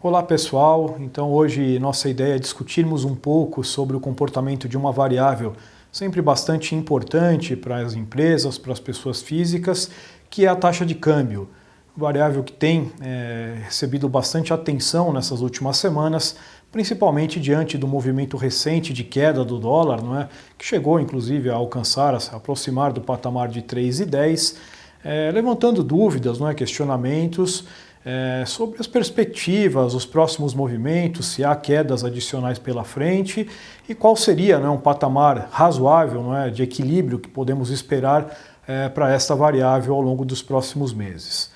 Olá pessoal, então hoje nossa ideia é discutirmos um pouco sobre o comportamento de uma variável sempre bastante importante para as empresas, para as pessoas físicas, que é a taxa de câmbio. Variável que tem recebido bastante atenção nessas últimas semanas, principalmente diante do movimento recente de queda do dólar, não é? Que chegou inclusive a alcançar, a se aproximar do patamar de 3,10, levantando dúvidas, não é? Questionamentos sobre as perspectivas, os próximos movimentos, se há quedas adicionais pela frente e qual seria, um patamar razoável, de equilíbrio que podemos esperar para esta variável ao longo dos próximos meses.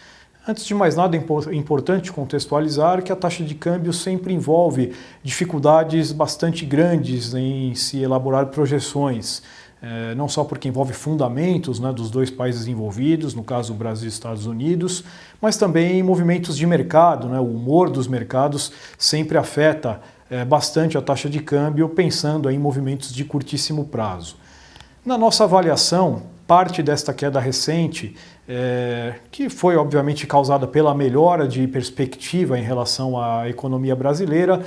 Antes de mais nada, é importante contextualizar que a taxa de câmbio sempre envolve dificuldades bastante grandes em se elaborar projeções. Não só porque envolve fundamentos dos dois países envolvidos, no caso o Brasil e Estados Unidos, mas também movimentos de mercado, o humor dos mercados sempre afeta bastante a taxa de câmbio, pensando em movimentos de curtíssimo prazo. Na nossa avaliação, parte desta queda recente, que foi obviamente causada pela melhora de perspectiva em relação à economia brasileira,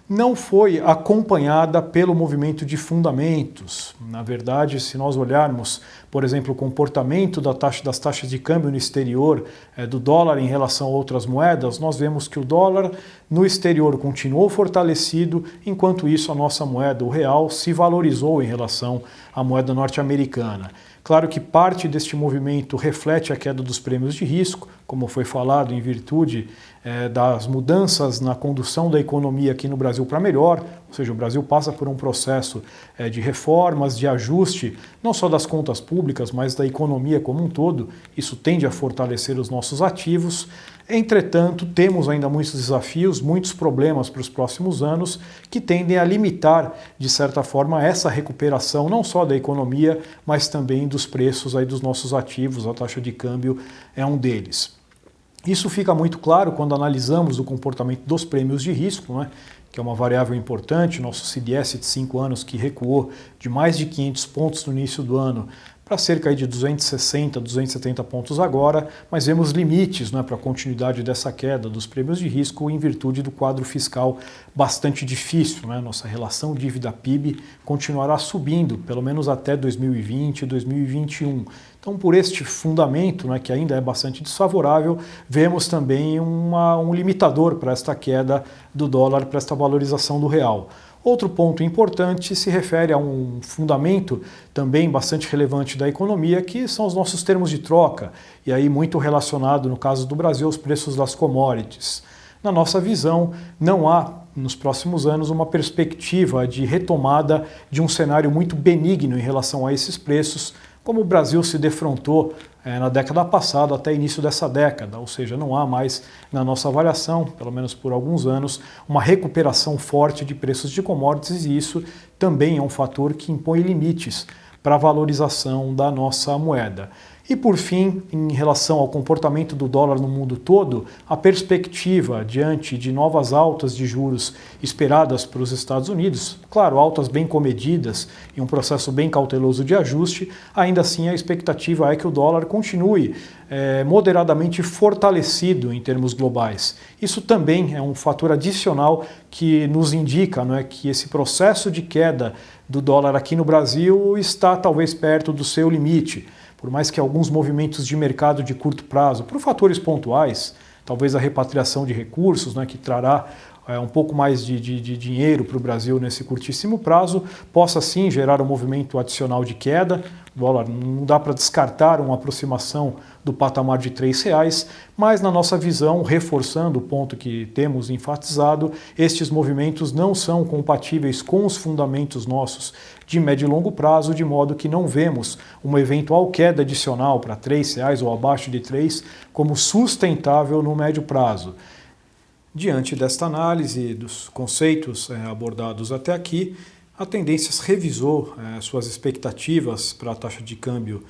não foi acompanhada pelo movimento de fundamentos. Na verdade, se nós olharmos, por exemplo, o comportamento das taxas de câmbio no exterior, do dólar em relação a outras moedas, nós vemos que o dólar no exterior continuou fortalecido, enquanto isso a nossa moeda, o real, se valorizou em relação à moeda norte-americana. Claro que parte deste movimento reflete a queda dos prêmios de risco, como foi falado, em virtude das mudanças na condução da economia aqui no Brasil para melhor, ou seja, o Brasil passa por um processo de reformas, de ajuste, não só das contas públicas, mas da economia como um todo. Isso tende a fortalecer os nossos ativos. Entretanto, temos ainda muitos desafios, muitos problemas para os próximos anos que tendem a limitar, de certa forma, essa recuperação não só da economia, mas também dos preços dos nossos ativos. A taxa de câmbio é um deles. Isso fica muito claro quando analisamos o comportamento dos prêmios de risco, que é uma variável importante, nosso CDS de 5 anos que recuou de mais de 500 pontos no início do ano para cerca de 260, 270 pontos agora, mas vemos limites para a continuidade dessa queda dos prêmios de risco em virtude do quadro fiscal bastante difícil. Nossa relação dívida-PIB continuará subindo, pelo menos até 2020 e 2021. Então, por este fundamento, que ainda é bastante desfavorável, vemos também um limitador para esta queda do dólar, para esta valorização do real. Outro ponto importante se refere a um fundamento também bastante relevante da economia, que são os nossos termos de troca, e aí muito relacionado, no caso do Brasil, aos preços das commodities. Na nossa visão, não há, nos próximos anos, uma perspectiva de retomada de um cenário muito benigno em relação a esses preços, como o Brasil se defrontou na década passada até início dessa década, ou seja, não há mais, na nossa avaliação, pelo menos por alguns anos, uma recuperação forte de preços de commodities, e isso também é um fator que impõe limites para a valorização da nossa moeda. E por fim, em relação ao comportamento do dólar no mundo todo, a perspectiva diante de novas altas de juros esperadas para os Estados Unidos, claro, altas bem comedidas e um processo bem cauteloso de ajuste, ainda assim a expectativa é que o dólar continue moderadamente fortalecido em termos globais. Isso também é um fator adicional que nos indica que esse processo de queda do dólar aqui no Brasil está talvez perto do seu limite. Por mais que alguns movimentos de mercado de curto prazo, por fatores pontuais, talvez a repatriação de recursos, que trará um pouco mais de dinheiro para o Brasil nesse curtíssimo prazo, possa sim gerar um movimento adicional de queda. O dólar não dá para descartar uma aproximação do patamar de R$3, mas na nossa visão, reforçando o ponto que temos enfatizado, estes movimentos não são compatíveis com os fundamentos nossos de médio e longo prazo, de modo que não vemos uma eventual queda adicional para R$3 ou abaixo de 3 como sustentável no médio prazo. Diante desta análise dos conceitos abordados até aqui, a Tendências revisou suas expectativas para a taxa de câmbio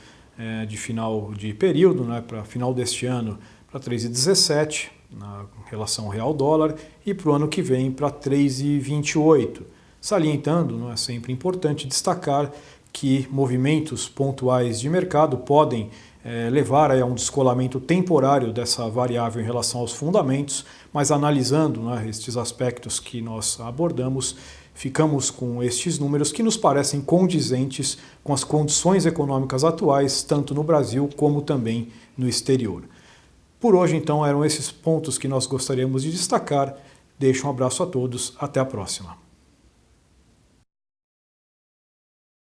de final de período, para final deste ano, para 3,17 na relação real-dólar e para o ano que vem para 3,28. Salientando, é sempre importante destacar que movimentos pontuais de mercado podem levar a um descolamento temporário dessa variável em relação aos fundamentos, mas analisando, né, estes aspectos que nós abordamos, ficamos com estes números que nos parecem condizentes com as condições econômicas atuais, tanto no Brasil como também no exterior. Por hoje, então, eram esses pontos que nós gostaríamos de destacar. Deixo um abraço a todos, até a próxima.